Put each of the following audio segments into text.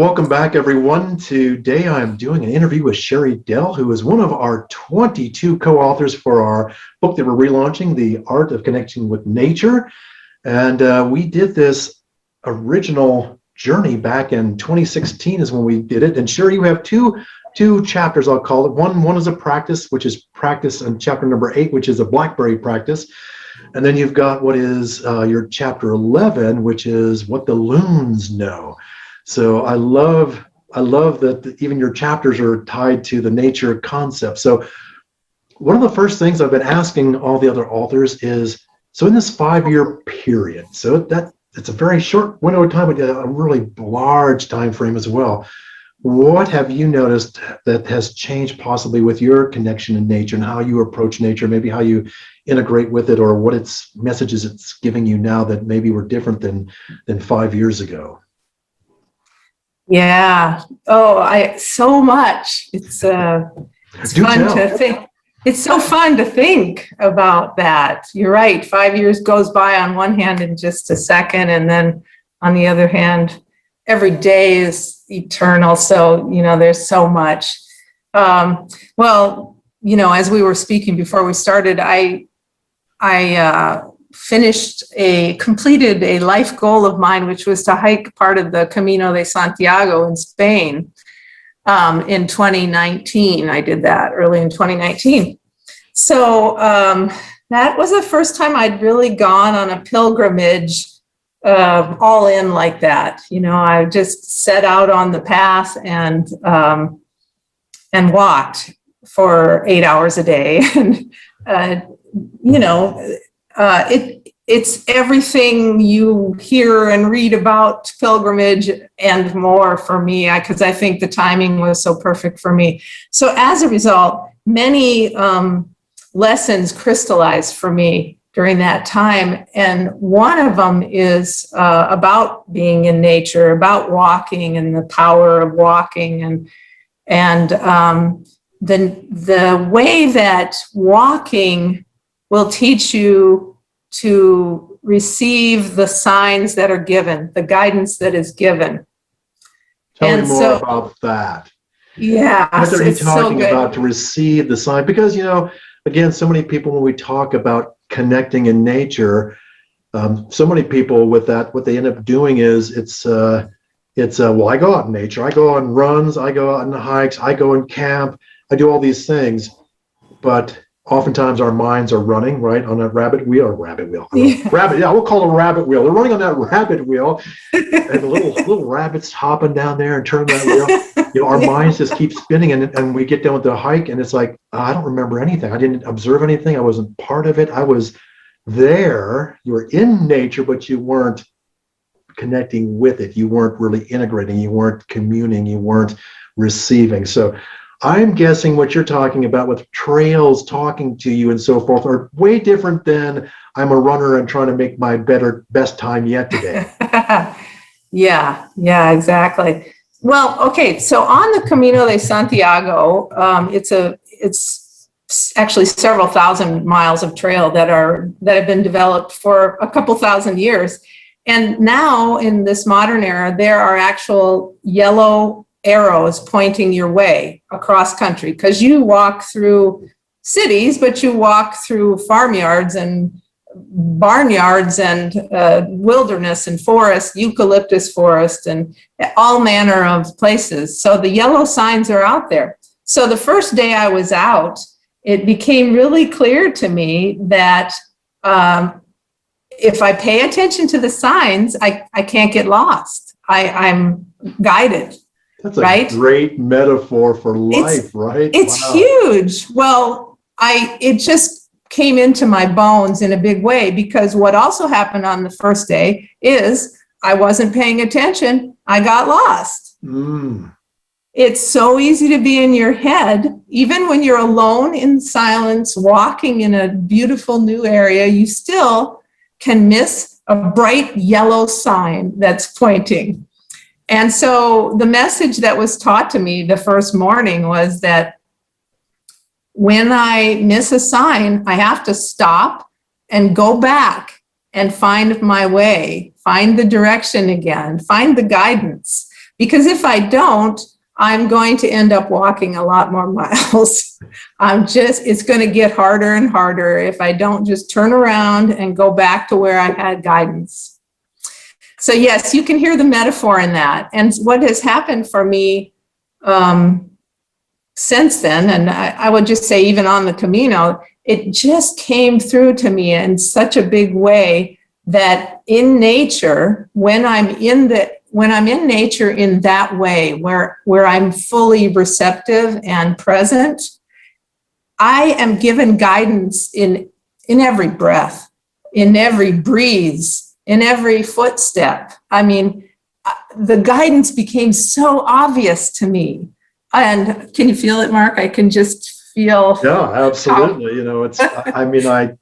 welcome back, everyone. Today I'm doing an interview with Sherry Dell, who is one of our 22 co-authors for our book that we're relaunching, The Art of Connecting with Nature. And we did this original journey back in 2016 is when we did it. And Sherry, you have two chapters, I'll call it. One is a practice, which is practice in chapter number 8, which is a blackberry practice. And then you've got what is your chapter 11, which is what the loons know. So I love that even your chapters are tied to the nature concept. So one of the first things I've been asking all the other authors is, so in this 5-year period, so that it's a very short window of time, but a really large time frame as well. What have you noticed that has changed possibly with your connection in nature and how you approach nature, maybe how you integrate with it, or what its messages it's giving you now that maybe were different than 5 years ago? Yeah. So much. It's fun to think. It's so fun to think about that. You're right. 5 years goes by on one hand in just a second, and then on the other hand, every day is eternal. So, there's so much. Well, as we were speaking before we started, I completed a life goal of mine, which was to hike part of the Camino de Santiago in Spain in 2019. I did that early in 2019. So that was the first time I'd really gone on a pilgrimage all in like that. I just set out on the path and walked for 8 hours a day. And, it's everything you hear and read about pilgrimage and more for me, because I think the timing was so perfect for me. So as a result, many lessons crystallized for me during that time. And one of them is about being in nature, about walking and the power of walking, and the way that walking will teach you to receive the signs that are given, the guidance that is given. Tell me more about that. Yeah. What are you talking about to receive the sign? Because, again, so many people, when we talk about connecting in nature, so many people with that, what they end up doing is well, I go out in nature, I go on runs, I go out on hikes, I go and camp, I do all these things, but oftentimes our minds are running right on that rabbit wheel. We'll call it a rabbit wheel. They're running on that rabbit wheel, and the little rabbits hopping down there and turning that wheel. Our minds just keep spinning, and we get done with the hike, and it's like, I don't remember anything. I didn't observe anything. I wasn't part of it. I was there. You were in nature, but you weren't connecting with it. You weren't really integrating. You weren't communing. You weren't receiving. So I'm guessing what you're talking about with trails talking to you and so forth are way different than I'm a runner and trying to make my best time yet today. Yeah, exactly. Well, okay. So on the Camino de Santiago, it's actually several thousand miles of trail that have been developed for a couple thousand years. And now in this modern era, there are actual yellow arrows pointing your way across country, because you walk through cities, but you walk through farmyards and barnyards and wilderness and forest, eucalyptus forest, and all manner of places. So the yellow signs are out there. So the first day I was out, it became really clear to me that if I pay attention to the signs, I can't get lost. I'm guided. That's a great metaphor for life, right? It's huge. Well, it just came into my bones in a big way, because what also happened on the first day is I wasn't paying attention. I got lost. It's so easy to be in your head. Even when you're alone in silence, walking in a beautiful new area, you still can miss a bright yellow sign that's pointing. And so the message that was taught to me the first morning was that when I miss a sign, I have to stop and go back and find my way, find the direction again, find the guidance. Because if I don't, I'm going to end up walking a lot more miles. It's going to get harder and harder if I don't just turn around and go back to where I had guidance. So yes, you can hear the metaphor in that. And what has happened for me since then, and I would just say even on the Camino, it just came through to me in such a big way that in nature, when I'm in nature in that way, where I'm fully receptive and present, I am given guidance in every breath, in every breeze, in every footstep. I mean, the guidance became so obvious to me. And can you feel it, Mark? I can just feel. Yeah, absolutely.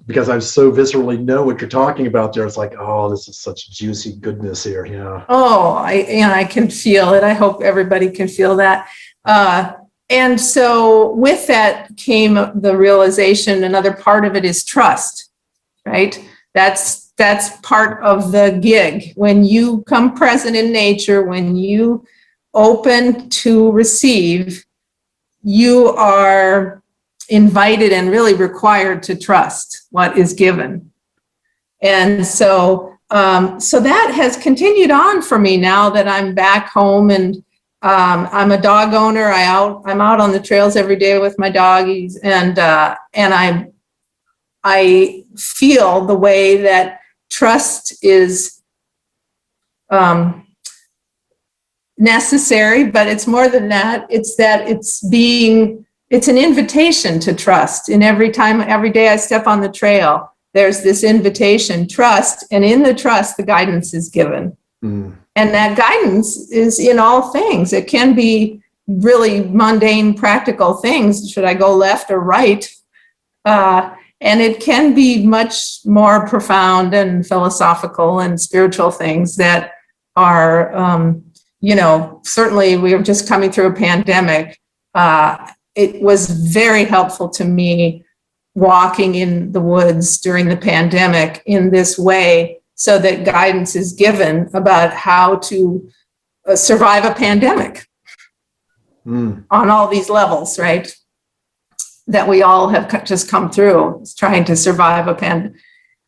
Because I so viscerally know what you're talking about there. It's like, oh, this is such juicy goodness here. Yeah. Oh, I can feel it. I hope everybody can feel that. And so with that came the realization, another part of it is trust, right? That's part of the gig. When you come present in nature, when you open to receive, you are invited and really required to trust what is given. And so that has continued on for me now that I'm back home, and I'm a dog owner. I'm out on the trails every day with my doggies, and I feel the way that trust is necessary, but it's more than that. It's an invitation to trust. And every day I step on the trail, there's this invitation, trust, and in the trust, the guidance is given. And that guidance is in all things. It can be really mundane, practical things. Should I go left or right? And it can be much more profound and philosophical and spiritual things that are, certainly we were just coming through a pandemic. It was very helpful to me walking in the woods during the pandemic in this way, so that guidance is given about how to survive a pandemic on all these levels, right? That we all have just come through, trying to survive a pandemic.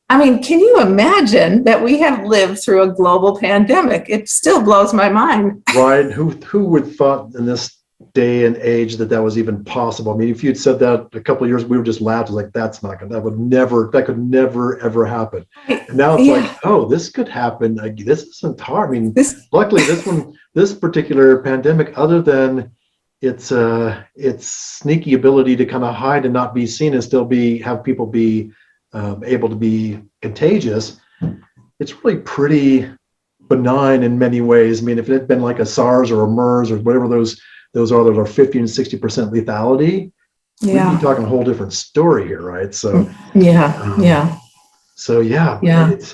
I mean, can you imagine that we have lived through a global pandemic? It still blows my mind. Right. Who would thought in this day and age that was even possible? I mean, if you'd said that a couple of years, we were just laughed like, that could never ever happen. And now it's like, oh, this could happen. Like, this isn't hard. I mean, luckily this particular pandemic, other than its sneaky ability to kind of hide and not be seen and still have people be able to be contagious, it's really pretty benign in many ways. I mean, if it had been like a SARS or a MERS or whatever those are 50 and 60% lethality, we'd be talking a whole different story here, right? So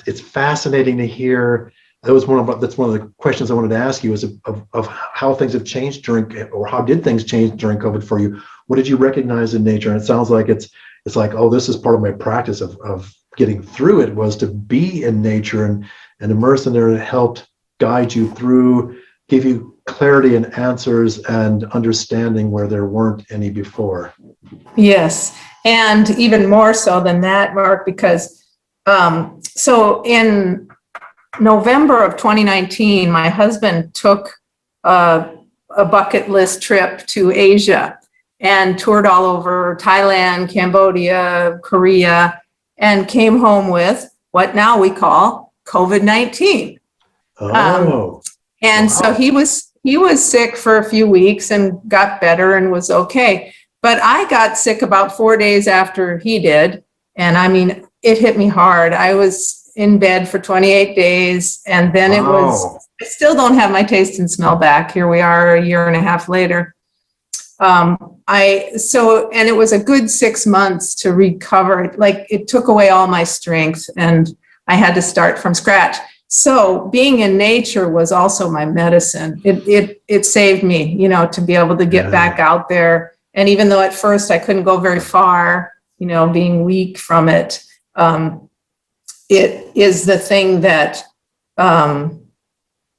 it's fascinating to hear. That's one of the questions I wanted to ask you, is of how things have changed or how did things change during COVID for you? What did you recognize in nature? And it sounds like it's like, oh, this is part of my practice of getting through it, was to be in nature and immerse in there, and it helped guide you through, give you clarity and answers and understanding where there weren't any before. Yes, and even more so than that, Mark, because so in November of 2019, my husband took a bucket list trip to Asia and toured all over Thailand, Cambodia, Korea, and came home with what now we call COVID-19. Oh, and so he was sick for a few weeks and got better and was okay. But I got sick about 4 days after he did. And I mean, it hit me hard. I was in bed for 28 days. And then I still don't have my taste and smell back. Here we are a year and a half later. And it was a good 6 months to recover. Like, it took away all my strength and I had to start from scratch. So being in nature was also my medicine. It saved me, to be able to get back out there. And even though at first I couldn't go very far, being weak from it, it is the thing that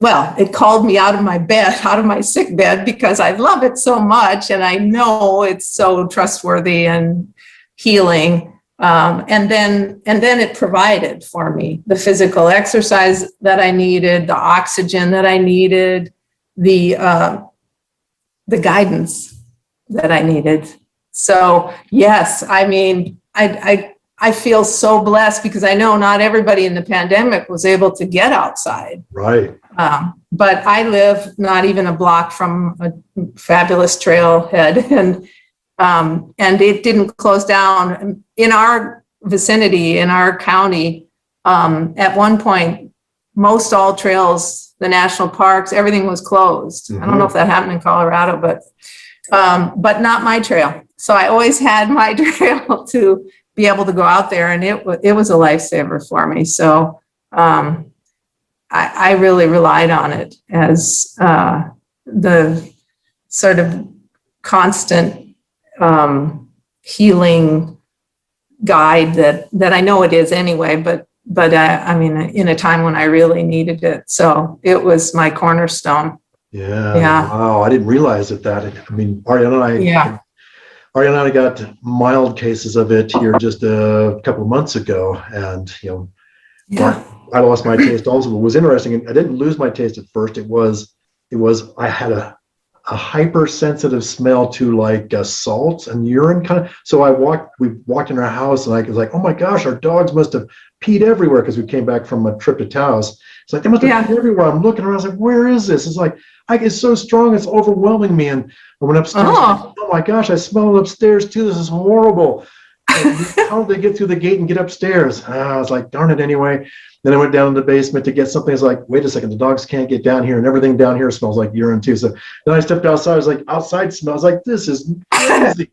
well, it called me out of my bed, out of my sick bed, because I love it so much. And I know it's so trustworthy and healing. And then it provided for me the physical exercise that I needed, the oxygen that I needed, the guidance that I needed. So yes, I mean, I feel so blessed because I know not everybody in the pandemic was able to get outside. Right. But I live not even a block from a fabulous trailhead, and it didn't close down in our vicinity, in our county. At one point, most all trails, the national parks, everything was closed. I don't know if that happened in Colorado, but not my trail. So I always had my trail to be able to go out there, and it was a lifesaver for me. So I really relied on it as the sort of constant healing guide that I know it is anyway, but I mean, in a time when I really needed it. So it was my cornerstone. Yeah. Wow. I didn't realize that. I mean, Ariana and I got mild cases of it here just a couple of months ago, and I lost my taste also. What was interesting, and I didn't lose my taste at first. It was I had a hypersensitive smell to like salt and urine kind of. So we walked in our house, and I was like, oh my gosh, our dogs must have peed everywhere, because we came back from a trip to Taos. It's like they must have peed everywhere. I'm looking around, I was like, where is this? It's like, it's so strong, it's overwhelming me. And I went upstairs. Oh my gosh, I smell it upstairs too. This is horrible. How did they get through the gate and get upstairs? I was like, darn it anyway. Then I went down in the basement to get something. It's like, wait a second, the dogs can't get down here, and everything down here smells like urine too. So then I stepped outside. I was like, outside smells like, this is crazy.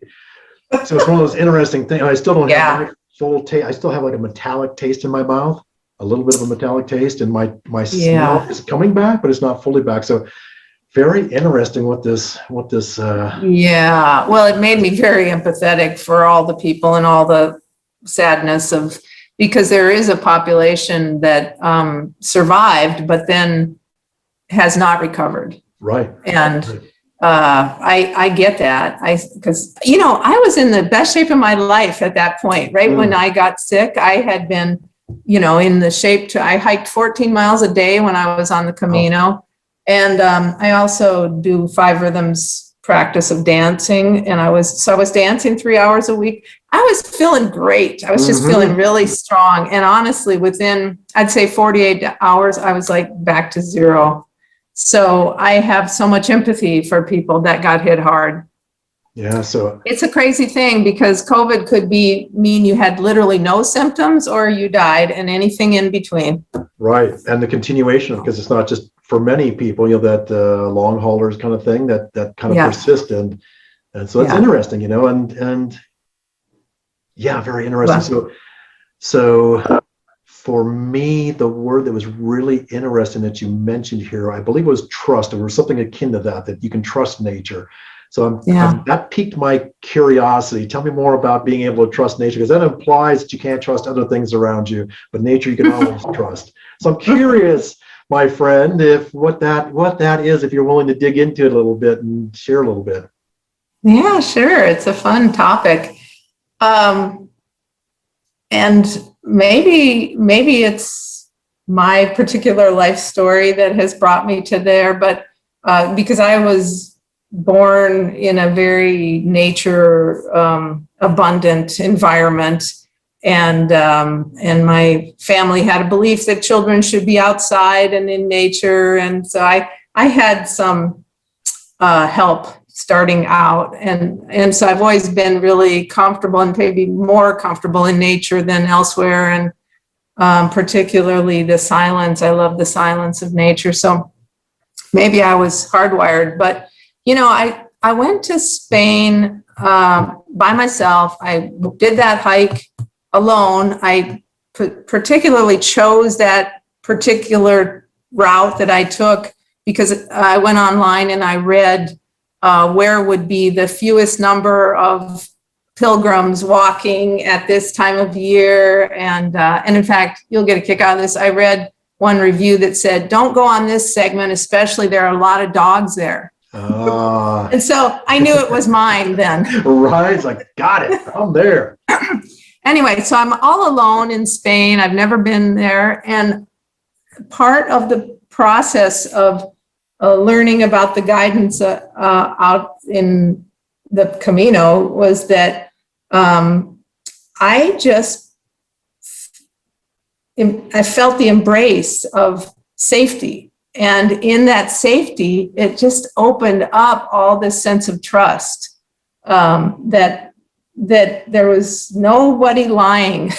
So it's one of those interesting things. I still don't have my full taste. I still have like a metallic taste in my mouth, a little bit of a metallic taste, and my smell is coming back, but it's not fully back. So very interesting what this well, it made me very empathetic for all the people and all the sadness of, because there is a population that survived but then has not recovered. Right. And I get that. Because I was in the best shape of my life at that point, right? When I got sick, I had been in the shape I hiked 14 miles a day when I was on the Camino. And I also do 5 rhythms practice of dancing. And I was dancing 3 hours a week. I was feeling great. I was just feeling really strong. And honestly, within, I'd say 48 hours, I was like back to zero. So I have so much empathy for people that got hit hard. Yeah. So it's a crazy thing, because COVID could mean you had literally no symptoms or you died, and anything in between. Right. And the continuation, because it's not just for many people, that long haulers kind of thing that kind of persist, and so it's interesting, and very interesting. Well, So for me, the word that was really interesting that you mentioned here, I believe, was trust, or something akin to that you can trust nature. So that piqued my curiosity. Tell me more about being able to trust nature, because that implies that you can't trust other things around you, but nature you can always trust. So I'm curious, my friend, if what that is, if you're willing to dig into it a little bit and share a little bit. Yeah, sure. It's a fun topic. And maybe it's my particular life story that has brought me to there, but because I was born in a very nature abundant environment, and my family had a belief that children should be outside and in nature, and so I had some help starting out, and so I've always been really comfortable, and maybe more comfortable in nature than elsewhere, and particularly the silence. I love the silence of nature, so maybe I was hardwired. But I went to Spain by myself. I did that hike alone. I particularly chose that particular route that I took because I went online and I read where would be the fewest number of pilgrims walking at this time of year. And in fact, you'll get a kick out of this. I read one review that said, don't go on this segment, especially there are a lot of dogs there. And so I knew it was mine then. Right. It's like, got it. I'm there. Anyway, so I'm all alone in Spain. I've never been there. And part of the process of learning about the guidance out in the Camino was that I felt the embrace of safety. And in that safety, it just opened up all this sense of trust, that there was nobody lying.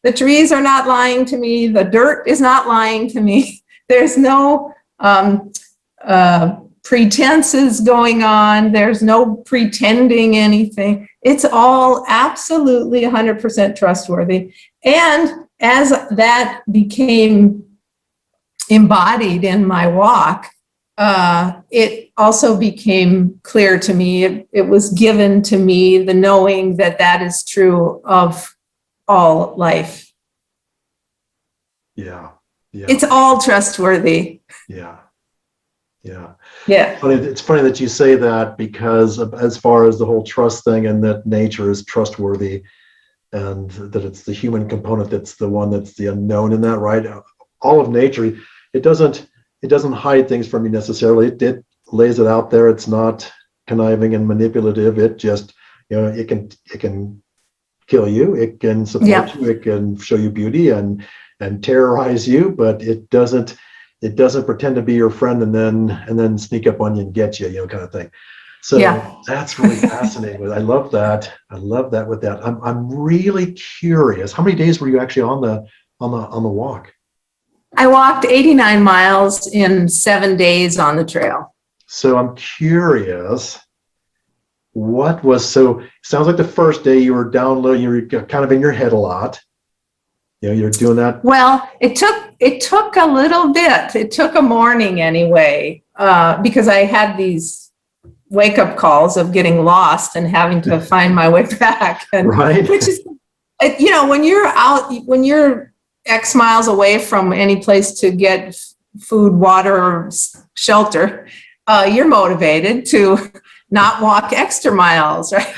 The trees are not lying to me. The dirt is not lying to me. There's no pretenses going on. There's no pretending anything. It's all absolutely 100% trustworthy. And as that became embodied in my walk, it also became clear to me, it was given to me, the knowing that that is true of all life. Yeah. Yeah. It's all trustworthy. Yeah. Yeah. Yeah. It's funny that you say that, because as far as the whole trust thing, and that nature is trustworthy, and that it's the human component that's the one that's the unknown in that, right? All of nature, it doesn't hide things from you necessarily. It lays it out there. It's not conniving and manipulative. It just, it can kill you. It can support you. It can show you beauty and terrorize you, but it doesn't pretend to be your friend and then sneak up on you and get you, kind of thing. So that's really fascinating. I love that. With that. I'm really curious. How many days were you actually on the walk? I walked 89 miles in 7 days on the trail. So I'm curious, sounds like the first day you were downloading, you were kind of in your head a lot. You're doing that. Well, it took a little bit. It took a morning anyway, because I had these wake-up calls of getting lost and having to find my way back. And, right. Which is, when you're X miles away from any place to get food, water, or shelter, you're motivated to not walk extra miles, right?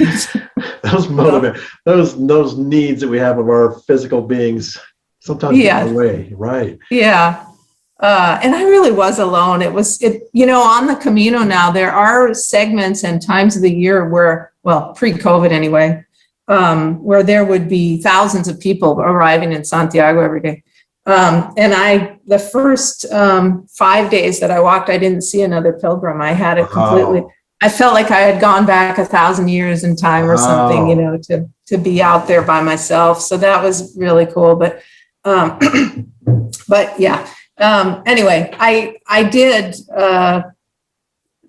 Those needs that we have of our physical beings sometimes get in the way, right? Yeah. And I really was alone. On the Camino now, there are segments and times of the year where, pre-COVID anyway, where there would be thousands of people arriving in Santiago every day. And the first 5 days that I walked, I didn't see another pilgrim. I had it completely. I felt like I had gone back 1,000 years in time or something, to be out there by myself. So that was really cool. But yeah. Anyway, I did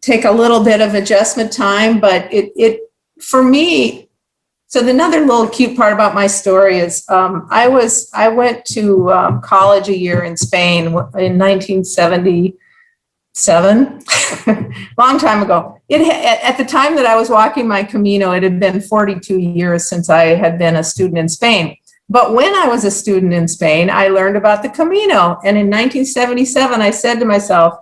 take a little bit of adjustment time, but it for me. So another little cute part about my story is I went to college a year in Spain in 1977, long time ago. At the time that I was walking my Camino, it had been 42 years since I had been a student in Spain. But when I was a student in Spain, I learned about the Camino. And in 1977, I said to myself,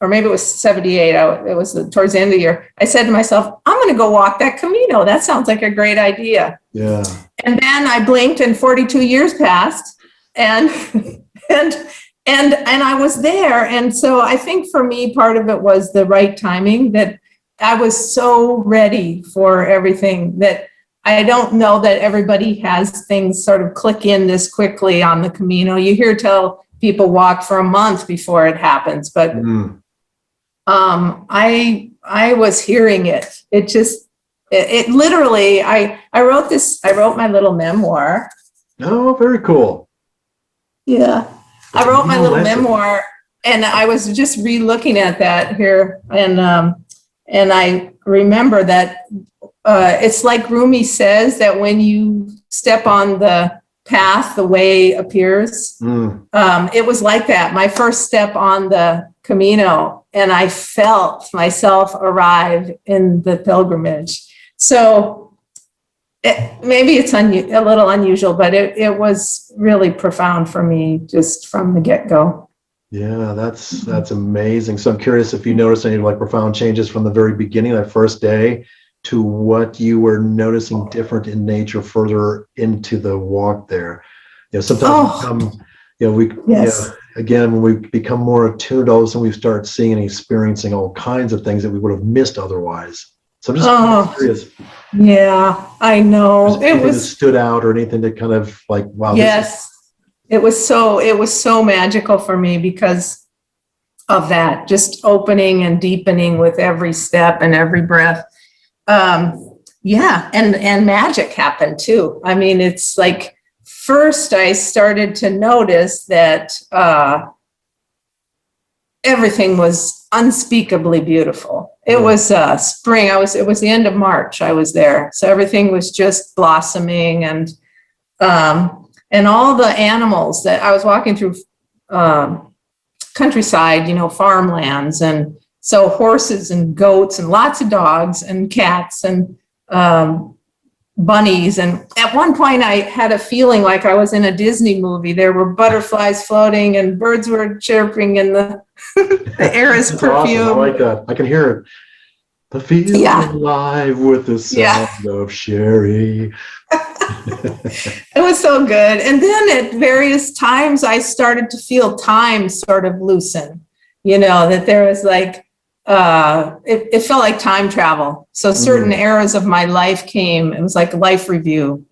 or maybe it was 78, it was towards the end of the year, I said to myself, I'm going to go walk that Camino. That sounds like a great idea. Yeah. And then I blinked and 42 years passed, and I was there. And so I think for me, part of it was the right timing, that I was so ready for everything that I don't know that everybody has things sort of click in this quickly on the Camino. You tell people walk for a month before it happens, but I was hearing it. It literally, I wrote my little memoir. Oh, very cool. Yeah. I wrote my little memoir, and I was just re-looking at that here. And I remember that it's like Rumi says, that when you step on the path, the way appears. It was like that. My first step on the Camino, and I felt myself arrive in the pilgrimage. So maybe it's a little unusual, but it was really profound for me just from the get-go. Yeah, that's amazing. So I'm curious if you noticed any like profound changes from the very beginning, that first day, to what you were noticing different in nature further into the walk there. Sometimes we Oh, come, yes. again, when we become more attuned, all of a sudden we start seeing and experiencing all kinds of things that we would have missed otherwise. So I'm just Oh, curious, yeah, I was know. there anything that stood out or anything that kind of like, wow, this is, Yes, it was so magical for me because of that, just opening and deepening with every step and every breath. Yeah, and magic happened too. I mean, it's like first I started to notice that everything was unspeakably beautiful. It was spring. It was the end of March. I was there, so everything was just blossoming, and all the animals that I was walking through, countryside, farmlands, and so horses and goats and lots of dogs and cats and bunnies. And at one point I had a feeling like I was in a Disney movie. There were butterflies floating and birds were chirping and the air is that's awesome. I perfume. like that. I can hear it. The fields are Yeah, alive with the yeah. sound of Sherry. It was so good. And then at various times, I started to feel time sort of loosen, that there was like, it felt like time travel. So certain Mm, eras of my life came, it was like a life review,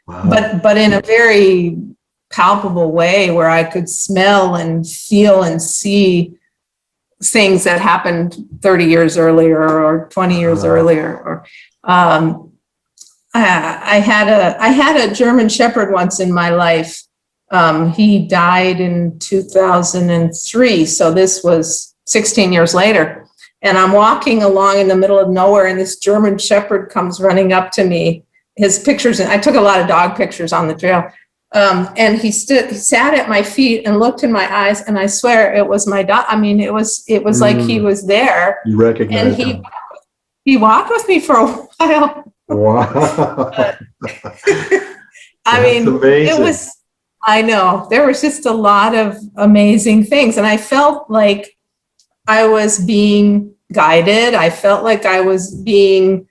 wow. but in a very palpable way where I could smell and feel and see things that happened 30 years earlier or 20 years Uh, earlier. Or, I had a German Shepherd once in my life. He died in 2003, so this was 16 years later. And I'm walking along in the middle of nowhere, and this German Shepherd comes running up to me. His pictures, and I took a lot of dog pictures on the trail. And he sat at my feet and looked in my eyes, and I swear it was my dog. I mean, it was like he mm, was there, you and recognize him. he walked with me for a while. Wow. I That's mean, amazing. I know, there was just a lot of amazing things. And I felt like I was being guided. I felt like I was being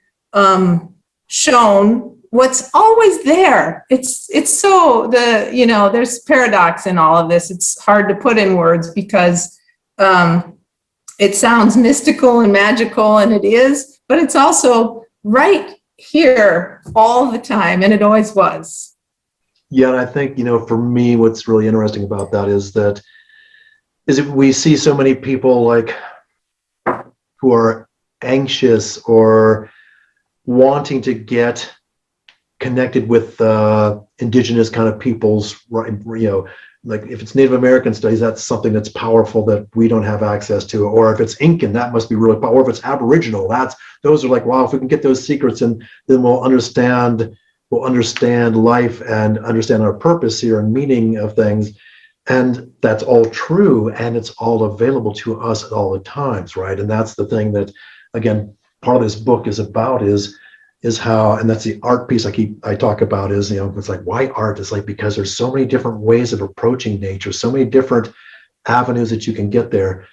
shown what's always there. It's so there's paradox in all of this. It's hard to put in words because it sounds mystical and magical, and it is, but it's also right here all the time, and it always was. Yeah, and I think, for me, what's really interesting about that is that we see so many people like who are anxious or wanting to get connected with indigenous kind of peoples, right? Like if it's Native American studies, that's something that's powerful that we don't have access to. Or if it's Incan, that must be really powerful. Or if it's Aboriginal, those are like, wow, if we can get those secrets, and then we'll understand life and understand our purpose here and meaning of things. And that's all true, and it's all available to us at all the times, right? And that's the thing that, again, part of this book is about is how, and that's the art piece I talk about is, it's like, why art? Is like, because there's so many different ways of approaching nature, so many different avenues that you can get there.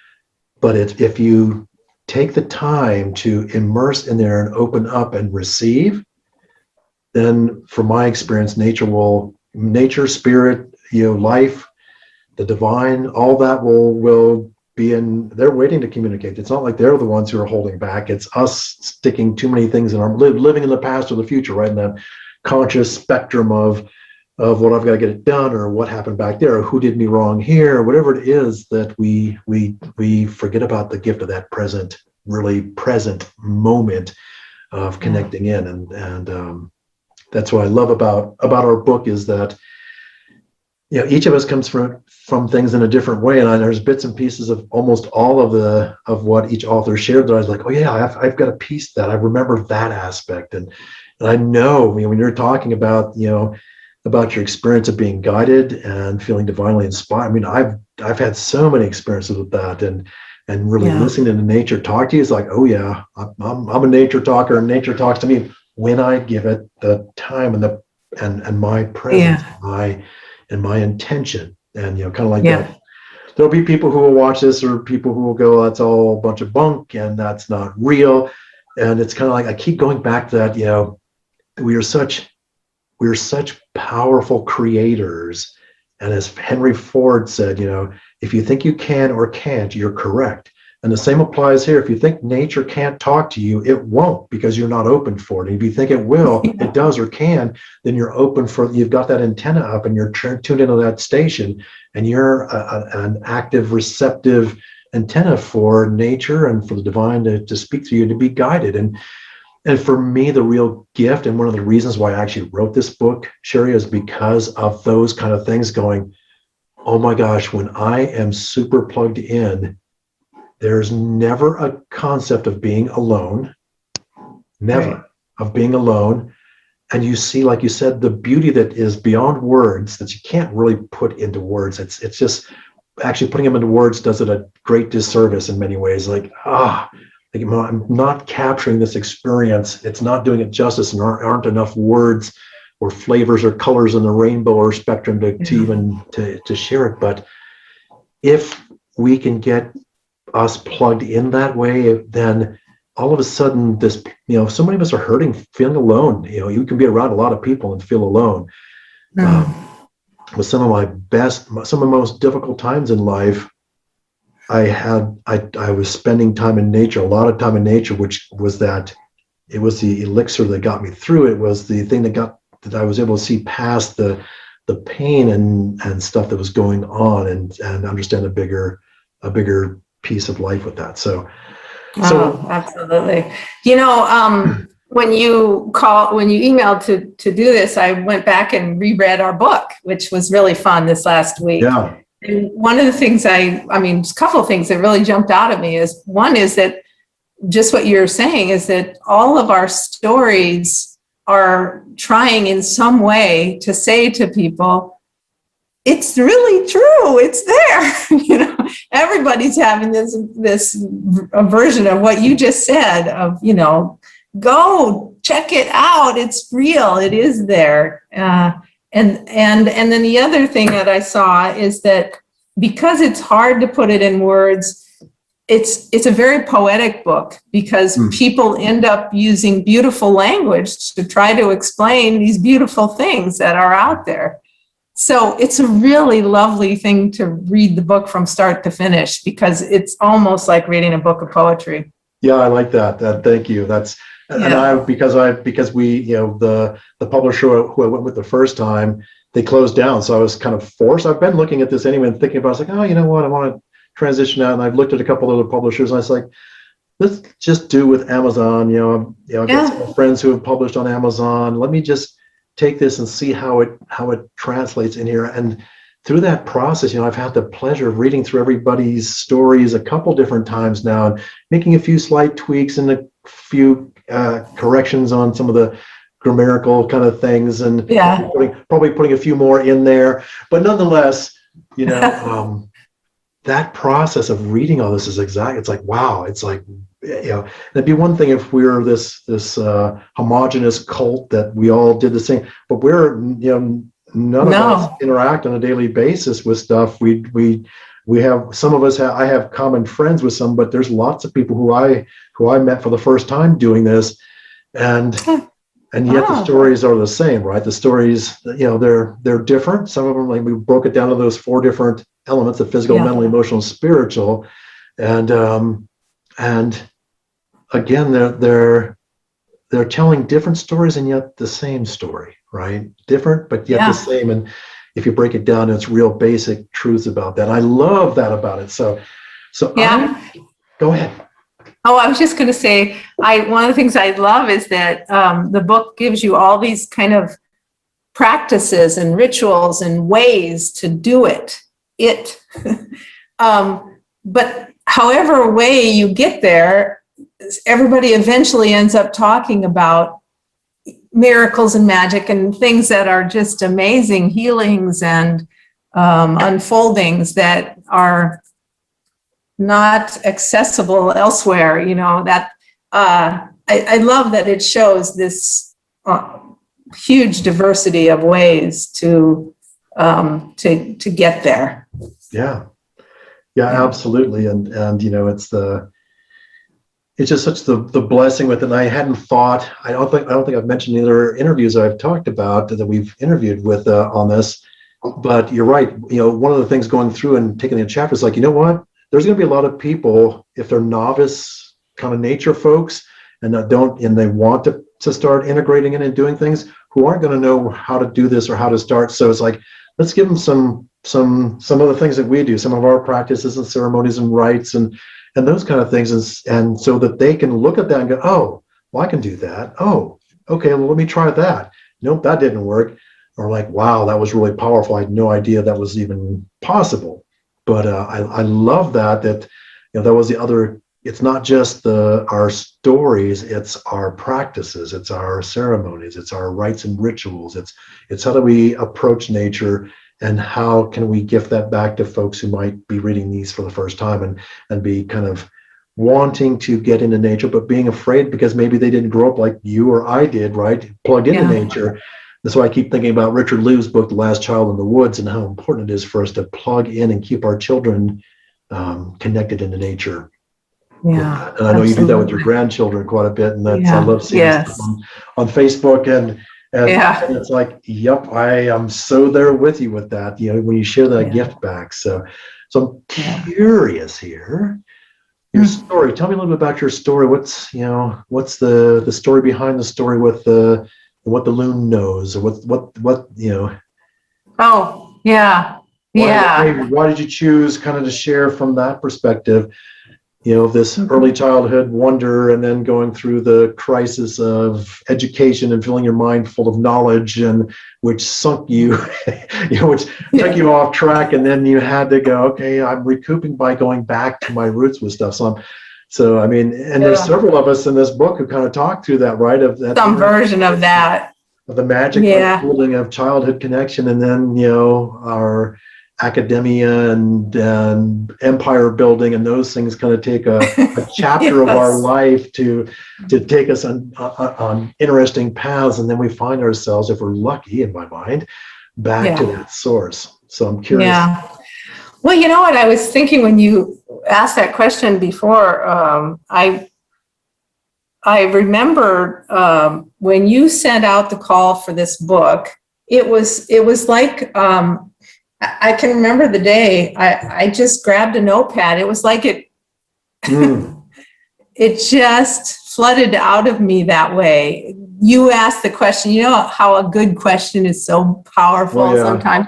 But if you take the time to immerse in there and open up and receive, then from my experience, nature, spirit, life, the divine, all that will be in, they're waiting to communicate. It's not like they're the ones who are holding back. It's us sticking too many things in our living in the past or the future, right? In that conscious spectrum of what I've got to get it done, or what happened back there, or who did me wrong here, or whatever it is, that we forget about the gift of that really present moment of connecting in. And that's what I love about our book, is that each of us comes from things in a different way, and there's bits and pieces of almost all of what each author shared that I was like, oh yeah, I've got a piece that I remember that aspect, and I know, when you're talking about about your experience of being guided and feeling divinely inspired. I mean, I've had so many experiences with that, and really Yeah. listening to nature talk to you is like, oh yeah, I'm a nature talker, and nature talks to me when I give it the time and my presence, and my intention, and kind of like that. There'll be people who will watch this, or people who will go, "That's all a bunch of bunk, and that's not real." And it's kind of like I keep going back to that. We are such powerful creators, and as Henry Ford said, if you think you can or can't, you're correct. And the same applies here. If you think nature can't talk to you, it won't, because you're not open for it. And if you think it will, it does or can, then you're open for, you've got that antenna up and you're tuned into that station, and you're an active, receptive antenna for nature and for the divine to speak to you and to be guided. And for me, the real gift, and one of the reasons why I actually wrote this book, Sherry, is because of those kind of things going, oh my gosh, when I am super plugged in, there's never a concept of being alone, never of being alone. And you see, like you said, the beauty that is beyond words that you can't really put into words. It's just actually putting them into words does it a great disservice in many ways. Like, I'm not capturing this experience. It's not doing it justice, and aren't enough words or flavors or colors in the rainbow or spectrum to share it. But if we can get us plugged in that way, then all of a sudden this, so many of us are hurting, feeling alone. You can be around a lot of people and feel alone. With some of my most difficult times in life, I was spending time in nature, a lot of time in nature, which was that it was the elixir that got me through. It was the thing that I was able to see past the pain and stuff that was going on, and understand a bigger piece of life with that. So absolutely. When you emailed to do this, I went back and reread our book, which was really fun this last week. Yeah. And one of the things a couple of things that really jumped out at me is, one is that just what you're saying is that all of our stories are trying in some way to say to people, it's really true. It's there. Everybody's having this version of what you just said of, go check it out. It's real. It is there. And then the other thing that I saw is that because it's hard to put it in words, it's a very poetic book, because people end up using beautiful language to try to explain these beautiful things that are out there. So it's a really lovely thing to read the book from start to finish, because it's almost like reading a book of poetry. Yeah, I like that. Thank you. That's, and because we, the publisher who I went with the first time, they closed down. So I was kind of forced. I've been looking at this anyway and thinking about it. I was like, oh, you know what? I want to transition out. And I've looked at a couple of other publishers, and I was like, let's just do with Amazon. I've got some friends who have published on Amazon. Let me just take this and see how it translates in here. And through that process, I've had the pleasure of reading through everybody's stories a couple different times now, and making a few slight tweaks and a few corrections on some of the grammatical kind of things, and probably putting a few more in there. But nonetheless, that process of reading all this is it's like, wow, it's like, it'd be one thing if we were this homogenous cult that we all did the same, but we're, none of us interact on a daily basis with stuff. We have, some of us I have common friends with some, but there's lots of people who I met for the first time doing this, and yet the stories are the same, right? The stories, they're different. Some of them, like, we broke it down to those 4 different elements of physical, mental, emotional, spiritual, and again, they're telling different stories and yet the same story, right? Different, but yet the same. And if you break it down, it's real basic truths about that. I love that about it. So go ahead. Oh, I was just going to say, one of the things I love is that the book gives you all these kind of practices and rituals and ways to do it. But however way you get there, everybody eventually ends up talking about miracles and magic and things that are just amazing healings and unfoldings that are not accessible elsewhere, that I love that it shows this huge diversity of ways to get there. Yeah. Yeah, absolutely. And it's just such the blessing with it. And I hadn't thought, I don't think I've mentioned any other interviews I've talked about that we've interviewed with on this, but you're right. One of the things going through and taking the chapter is like, you know what, there's going to be a lot of people, if they're novice kind of nature folks and they want to start integrating it and doing things, who aren't going to know how to do this or how to start. So it's like, let's give them some of the things that we do, some of our practices and ceremonies and rites and those kind of things, and so that they can look at that and go, oh, well, I can do that. Oh, okay, well, let me try that. Nope, that didn't work. Or like, wow, that was really powerful. I had no idea that was even possible. But I love that that was the other. It's not just our stories, it's our practices, it's our ceremonies, it's our rites and rituals. It's how do we approach nature, and how can we gift that back to folks who might be reading these for the first time and be kind of wanting to get into nature, but being afraid because maybe they didn't grow up like you or I did, right? Plugged into nature. That's why I keep thinking about Richard Liu's book, The Last Child in the Woods, and how important it is for us to plug in and keep our children connected into nature. Yeah. And I know you do that with your grandchildren quite a bit. And I love seeing stuff on Facebook and it's like, yep, I am so there with you with that, when you share that gift back. So I'm curious here. Your story. Tell me a little bit about your story. What's the story behind the story with what the loon knows, or what. Oh, yeah. Why did you choose kind of to share from that perspective? This early childhood wonder, and then going through the crisis of education and filling your mind full of knowledge, and which sunk you, which took you off track, and then you had to go, okay, I'm recouping by going back to my roots with stuff. So I mean, and there's several of us in this book who kind of talk through that, right? Of that some version of that, of the magic unfolding of childhood connection, and then our academia and empire building, and those things kind of take a chapter of our life to take us on interesting paths, and then we find ourselves, if we're lucky, in my mind, back to that source. So I'm curious. Yeah. Well, you know what I was thinking when you asked that question before. I remember when you sent out the call for this book. It was like. I can remember the day I just grabbed a notepad. It was like it just flooded out of me that way. You asked the question, how a good question is so powerful sometimes.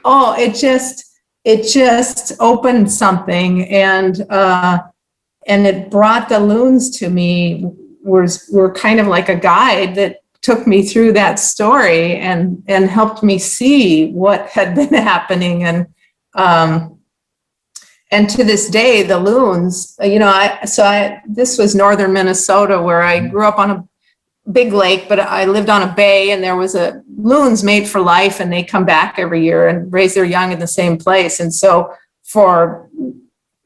Oh, it just opened something, and it brought the loons to me. Were kind of like a guide that took me through that story and helped me see what had been happening. And to this day, the loons, this was northern Minnesota, where I grew up on a big lake, but I lived on a bay, and there was loons made for life, and they come back every year and raise their young in the same place. And so for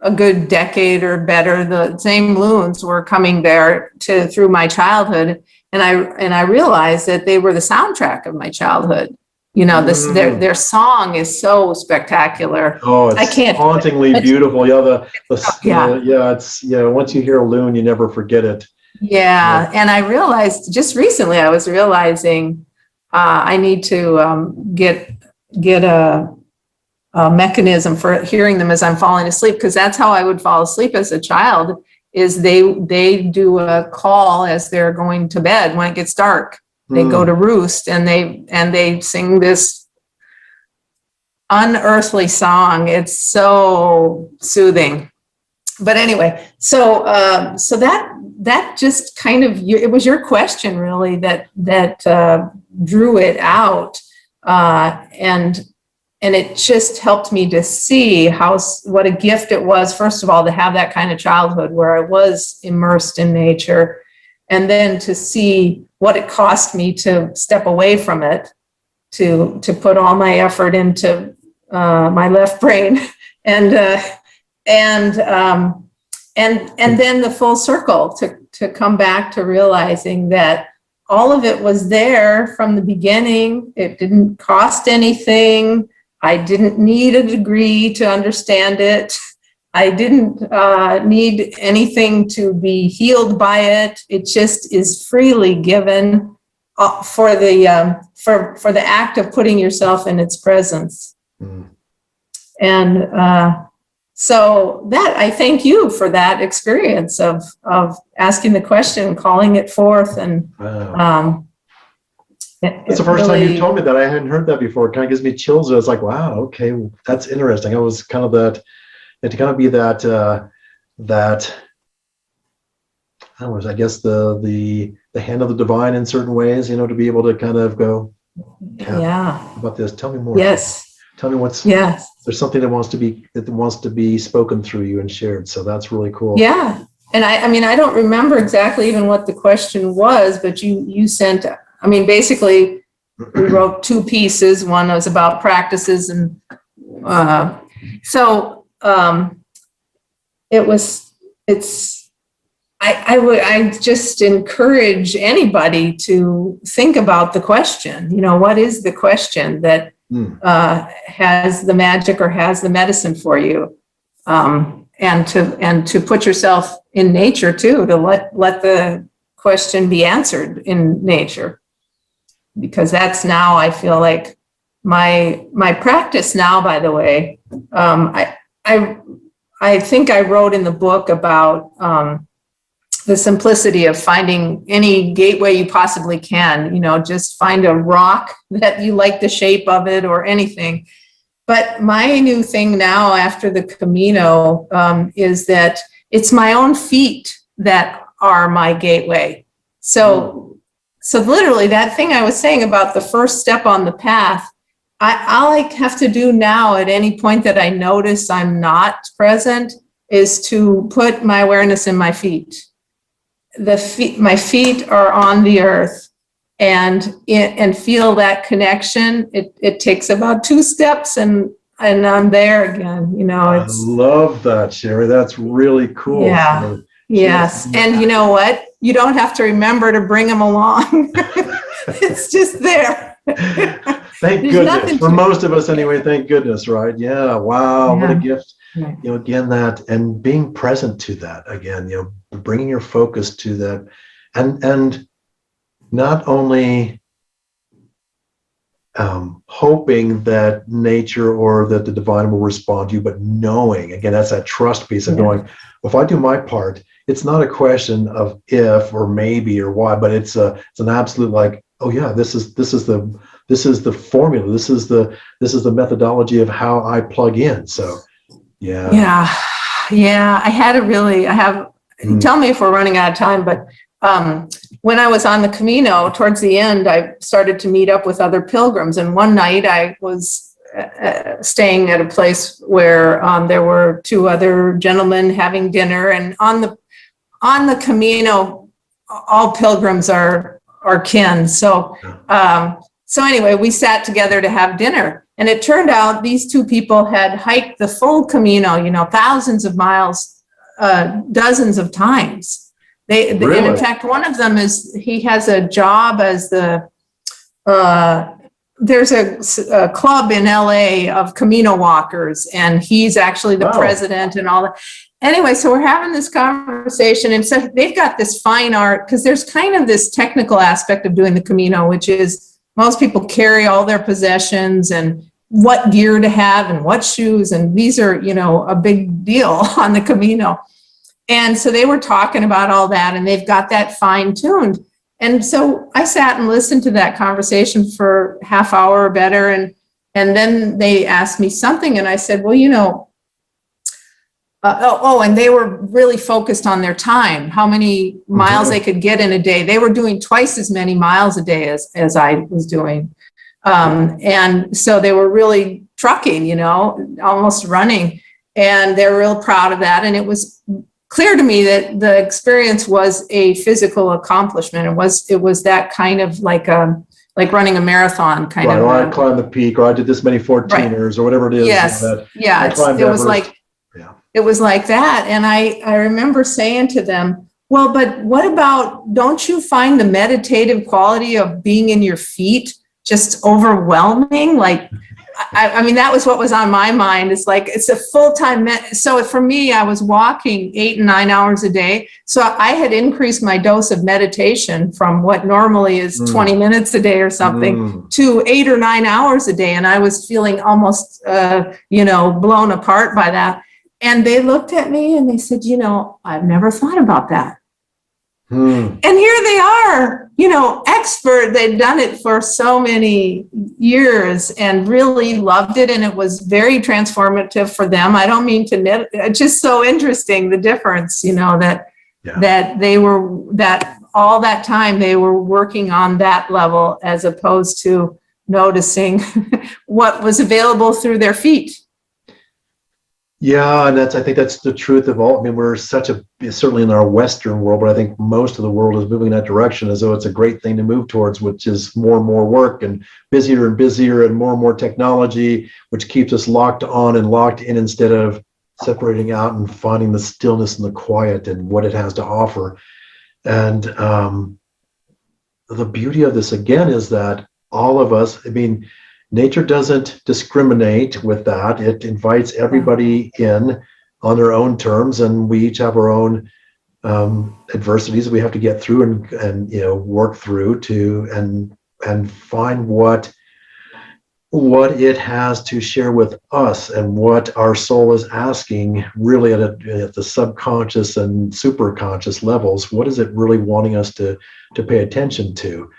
a good decade or better, the same loons were coming there through my childhood. And I realized that they were the soundtrack of my childhood. Their song is so spectacular. Oh, it's hauntingly beautiful. Once you hear a loon, you never forget it. Yeah. And I realized just recently, I was realizing I need to get a mechanism for hearing them as I'm falling asleep, because that's how I would fall asleep as a child. Is they do a call as they're going to bed when it gets dark. They go to roost, and they sing this unearthly song. It's so soothing. But anyway, so that just kind of, it was your question really that drew it out, and it just helped me to see what a gift it was, first of all, to have that kind of childhood where I was immersed in nature, and then to see what it cost me to step away from it, to put all my effort into my left brain, and then the full circle to come back to realizing that all of it was there from the beginning. It didn't cost anything. I didn't need a degree to understand it. I didn't need anything to be healed by it. It just is freely given for the act of putting yourself in its presence. Mm. And so that, I thank you for that experience of asking the question, calling it forth, and wow. It's the first time you told me that. I hadn't heard that before. It kind of gives me chills. I was like, wow, okay, that's interesting. It was kind of that, to kind of be that I don't know, I guess the hand of the divine in certain ways, to be able to kind of go, yeah, about this. Tell me more. Yes. Tell me what's, yes. There's something that wants to be spoken through you and shared. So that's really cool. Yeah. And I mean, I don't remember exactly even what the question was, but you sent, basically we wrote two pieces. One was about practices, and I just encourage anybody to think about the question. What is the question that has the magic or has the medicine for you? And to put yourself in nature too, to let the question be answered in nature, because that's now, I feel like my practice now. By the way, I think I wrote in the book about the simplicity of finding any gateway you possibly can. Just find a rock that you like the shape of it or anything. But my new thing now after the Camino is that it's my own feet that are my gateway. So literally that thing I was saying about the first step on the path, all I have to do now at any point that I notice I'm not present is to put my awareness in my feet. My feet are on the earth, and feel that connection. It takes about 2 steps and I'm there again. I love that, Sherry. That's really cool. Yeah. So, yes. And you know what? You don't have to remember to bring them along. It's just there. Thank goodness. For most of us anyway, thank goodness, right? Yeah. Wow. Yeah. What a gift. Right. Again, that, and being present to that again, bringing your focus to that, and not only hoping that nature or that the divine will respond to you, but knowing, again, that's that trust piece of going, well, if I do my part, it's not a question of if or maybe or why, but it's an absolute like, oh yeah, this is the formula. This is the methodology of how I plug in. So yeah. Tell me if we're running out of time, but when I was on the Camino, towards the end, I started to meet up with other pilgrims. And one night I was staying at a place where there were 2 other gentlemen having dinner. And on the Camino, all pilgrims are kin. So anyway, we sat together to have dinner. And it turned out these 2 people had hiked the full Camino, thousands of miles, dozens of times. Really? And in fact, one of them he has a job as there's a club in LA of Camino walkers, and he's actually the president and all that. Anyway, so we're having this conversation, and so they've got this fine art, because there's kind of this technical aspect of doing the Camino, which is most people carry all their possessions and what gear to have and what shoes, and these are, a big deal on the Camino. And so they were talking about all that, and they've got that fine-tuned. And so I sat and listened to that conversation for half hour or better, and then they asked me something, and I said, well, and they were really focused on their time, how many miles they could get in a day. They were doing twice as many miles a day as I was doing. And so they were really trucking, almost running, and they're real proud of that. And it was clear to me that the experience was a physical accomplishment. It was that kind of like running a marathon kind of. Right, or I climbed the peak, or I did this many 14ers, or whatever it is. Yes, it was like that. And I remember saying to them, Well, but what about, don't you find the meditative quality of being in your feet just overwhelming? Like, I mean, that was what was on my mind. It's like, it's a full-time, so for me, I was walking 8 and 9 hours a day. So I had increased my dose of meditation from what normally is 20 minutes a day or something to 8 or 9 hours a day. And I was feeling almost, blown apart by that. And they looked at me and they said, I've never thought about that. And here they are, expert. They'd done it for so many years and really loved it. And it was very transformative for them. I don't mean to it's just so interesting, the difference, that they were, that all that time they were working on that level as opposed to noticing what was available through their feet. Yeah, and I think that's the truth of all. I mean, we're certainly in our Western world, but I think most of the world is moving in that direction as though it's a great thing to move towards, which is more and more work and busier and more technology, which keeps us locked on and locked in instead of separating out and finding the stillness and the quiet and what it has to offer. And the beauty of this, again, is that all of us, I mean, nature doesn't discriminate with that. It invites everybody in on their own terms, and we each have our own adversities that we have to get through and work through to and find what it has to share with us and what our soul is asking, really at the subconscious and superconscious levels. What is it really wanting us to pay attention to?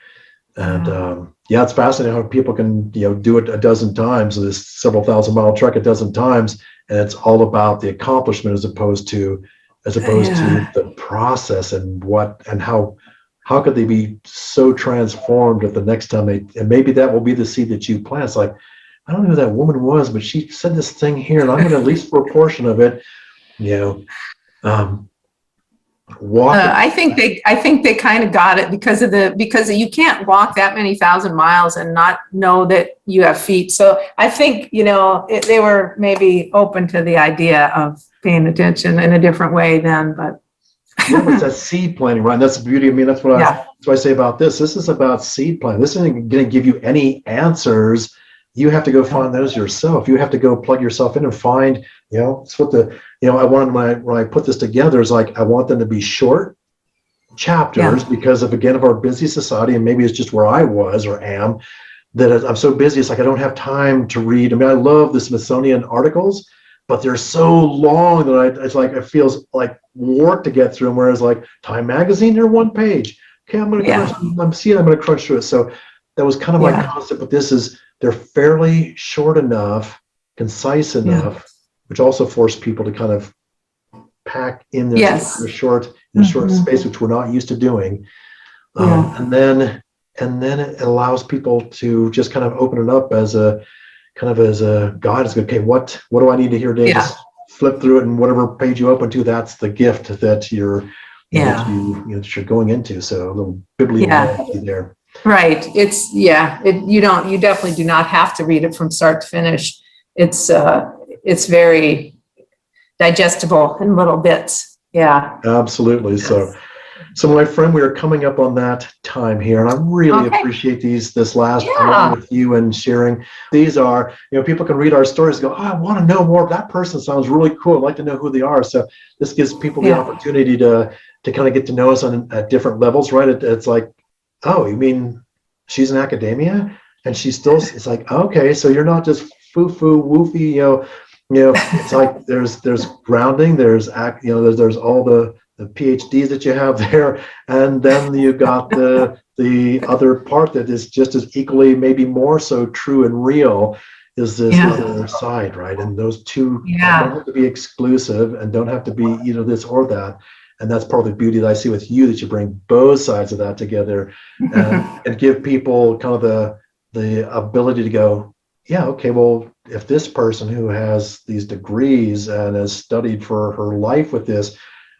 And it's fascinating how people can do it a dozen times, this several thousand-mile trek a dozen times, and it's all about the accomplishment as opposed to the process and how could they be so transformed if the next time and maybe that will be the seed that you plant. It's like, I don't know who that woman was, but she said this thing here, and I'm going to at least for a portion of it, I think they kind of got it because you can't walk that many thousand miles and not know that you have feet. So I think, they were maybe open to the idea of paying attention in a different way then, but. It's that seed planting, right? And that's the beauty. I mean, that's what I say about this. This is about seed planting. This isn't going to give you any answers. You have to go find those yourself. You have to go plug yourself in and find, it's what I wanted when I put this together is like, I want them to be short chapters because of our busy society, and maybe it's just where I was or am, that I'm so busy. It's like, I don't have time to read. I mean, I love the Smithsonian articles, but they're so long that it's like, it feels like work to get through them. Whereas like Time Magazine, they're one page. Okay, I'm going to crunch through it. So that was kind of my concept, but they're fairly short enough, concise enough, which also forced people to kind of pack in their short space, which we're not used to doing. And then it allows people to just kind of open it up as a guide. It's okay, what do I need to hear today? Just flip through it, and whatever page you open to, that's the gift that you're that you're going into. So a little bibliography there. Right. It's you definitely do not have to read it from start to finish. It's very digestible in little bits. Yeah. Absolutely. Yes. So my friend, we are coming up on that time here, and I really appreciate this last hour with you and sharing. These are, people can read our stories and go, I want to know more. That person sounds really cool. I'd like to know who they are. So this gives people the opportunity to kind of get to know us at different levels, right? It's like, oh, you mean she's in academia and she's still, it's like, okay, so you're not just foo-foo, woofy, it's like there's grounding, there's all the PhDs that you have there, and then you got the other part that is just as equally, maybe more so true and real, is this other side, right? And those two don't have to be exclusive and don't have to be either this or that. And that's part of the beauty that I see with you, that you bring both sides of that together and give people kind of the ability to go, yeah, okay, well, if this person who has these degrees and has studied for her life with this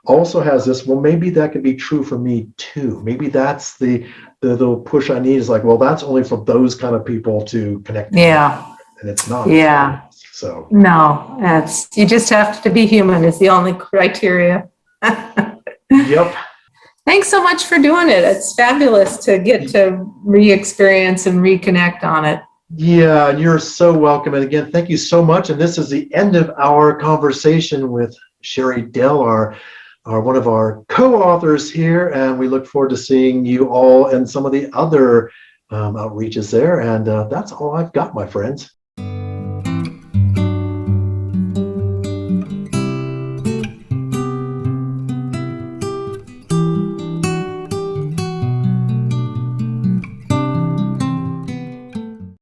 also has this, well, maybe that could be true for me too. Maybe that's the push I need, is like, well, that's only for those kind of people to connect to. And it's not. Yeah. So. No, you just have to be human is the only criteria. Yep. Thanks so much for doing it. It's fabulous to get to re-experience and reconnect on it. Yeah, and you're so welcome. And again, thank you so much. And this is the end of our conversation with Sherry Dell, our one of our co-authors here. And we look forward to seeing you all and some of the other outreaches there. And that's all I've got, my friends.